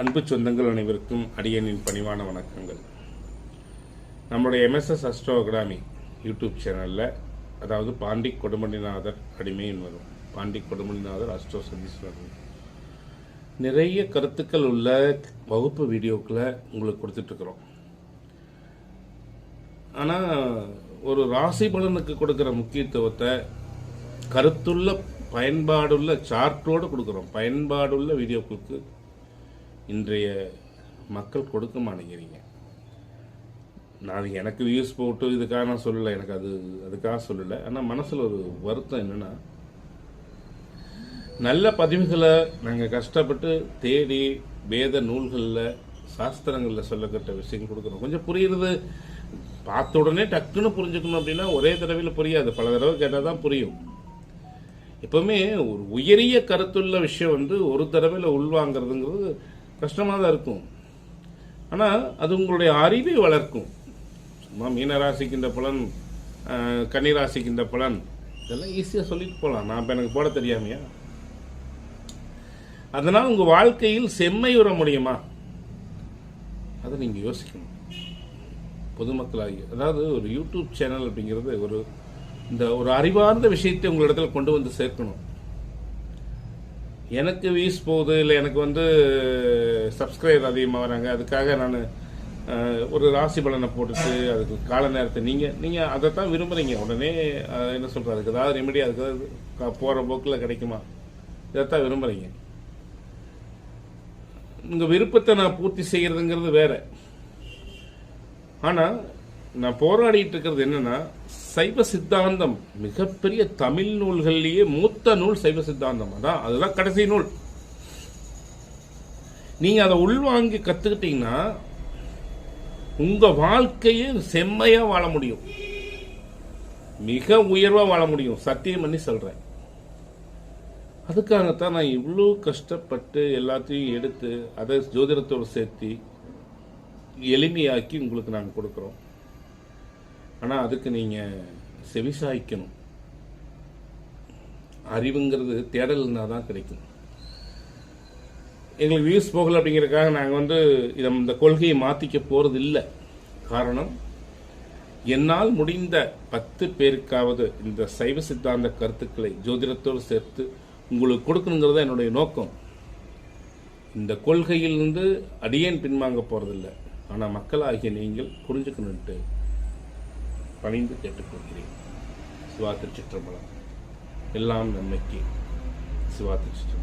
அன்பு சொந்தங்கள் அனைவருக்கும் அடியனின் பணிவான வணக்கங்கள். நம்முடைய எம்எஸ்எஸ் அஸ்ட்ரோ அகாடமி யூடியூப் சேனலில், அதாவது பாண்டி கொடுமணிநாதர் அடிமையின் வரும் பாண்டி கொடுமணிநாதர் அஸ்ட்ரோ சதீஸ் வரும் நிறைய கருத்துக்கள் உள்ள வகுப்பு வீடியோக்களை உங்களுக்கு கொடுத்துட்ருக்குறோம். ஆனால் ஒரு ராசி பலனுக்கு கொடுக்குற முக்கியத்துவத்தை கருத்துள்ள பயன்பாடுள்ள சார்ட்டோடு கொடுக்குறோம். பயன்பாடுள்ள வீடியோக்களுக்கு இன்றைய மக்கள் கொடுக்க மாட்டேங்கிறீங்க. நான் எனக்கு வியூஸ் போட்டு இதுக்காக நான் சொல்லலை, எனக்கு அதுக்காக சொல்லலை. ஆனால் மனசில் ஒரு வருத்தம் என்னென்னா, நல்ல பதிவுகளை நாங்கள் கஷ்டப்பட்டு தேடி வேத நூல்களில் சாஸ்திரங்களில் சொல்லப்பட்ட விஷயம் கொடுக்குறோம். கொஞ்சம் புரியுறது, பார்த்த உடனே டக்குன்னு புரிஞ்சுக்கணும் அப்படின்னா ஒரே தடவையில் புரியாது, பல தடவை கேட்டால் தான் புரியும். எப்பவுமே ஒரு உயரிய கருத்துள்ள விஷயம் ஒரு தடவையில் உள்வாங்கிறதுங்கிறது கஷ்டமாக தான் இருக்கும். ஆனால் அது உங்களுடைய அறிவை வளர்க்கும். சும்மா மீனராசிக்கு இந்த பலன், கன்னிராசிக்கு இந்த பலன், இதெல்லாம் ஈஸியாக சொல்லிட்டு போகலாம். நான் இப்போ எனக்கு போட தெரியாமையா? அதனால் உங்கள் வாழ்க்கையில் செம்மை உற முடியுமா? அதை நீங்கள் யோசிக்கணும் பொதுமக்களாகி. அதாவது ஒரு யூடியூப் சேனல் அப்படிங்கிறது ஒரு அறிவார்ந்த விஷயத்தை உங்களிடத்தில் கொண்டு வந்து சேர்க்கணும். எனக்கு வியூஸ் போகுது, இல்லை எனக்கு சப்ஸ்கிரைபர் அதிகமாக வராங்க, அதுக்காக நான் ஒரு ராசி பலனை போட்டுட்டு அதுக்கு கால நேரத்தை நீங்கள் அதைத்தான் விரும்புகிறீங்க. உடனே என்ன சொல்கிறது, அதுக்கு ஏதாவது ரெமெடி, அதுக்கு போகிற போக்கில் கிடைக்குமா, இதைத்தான் விரும்புகிறீங்க. உங்கள் விருப்பத்தை நான் பூர்த்தி செய்கிறதுங்கிறது வேற. ஆனால் நான் போராடிட்டு இருக்கிறது என்னன்னா, சைவ சித்தாந்தம் மிகப்பெரிய தமிழ் நூல்களிலேயே மூத்த நூல் சைவ சித்தாந்தம். அதுதான் கடைசி நூல். நீங்க அதை உள்வாங்கி கத்துக்கிட்டீங்கன்னா உங்க வாழ்க்கையை செம்மையா வாழ முடியும், மிக உயர்வா வாழ முடியும். சத்தியம் பண்ணி சொல்றேன். அதுக்காகத்தான் நான் இவ்வளோ கஷ்டப்பட்டு எல்லாத்தையும் எடுத்து அதை ஜோதிடத்தோடு சேர்த்து எளிமையாக்கி உங்களுக்கு நாங்கள் கொடுக்குறோம். ஆனால் அதுக்கு நீங்கள் செவிசாய்க்கணும். அறிவுங்கிறது தேடல்னா தான் கிடைக்கும். எங்களுக்கு வியூஸ் போகலை அப்படிங்கிறதுக்காக நாங்கள் இந்த கொள்கையை மாற்றிக்க போகிறது இல்லை. காரணம், என்னால் முடிந்த 10 பேருக்காவது இந்த சைவ சித்தாந்த கருத்துக்களை ஜோதிடத்தோடு சேர்த்து உங்களுக்கு கொடுக்கணுங்கிறது என்னுடைய நோக்கம். இந்த கொள்கையிலிருந்து அடியேன் பின்வாங்க போகிறதில்லை. ஆனால் மக்களாகிய நீங்கள் புரிஞ்சுக்கணுன்ட்டு பணிந்து கேட்டுக்கொள்கிறேன். சிவா திருச்சிற்றம்பலம். எல்லாம் நன்மைக்கு. சிவா திருச்சிற்றம்பலம்.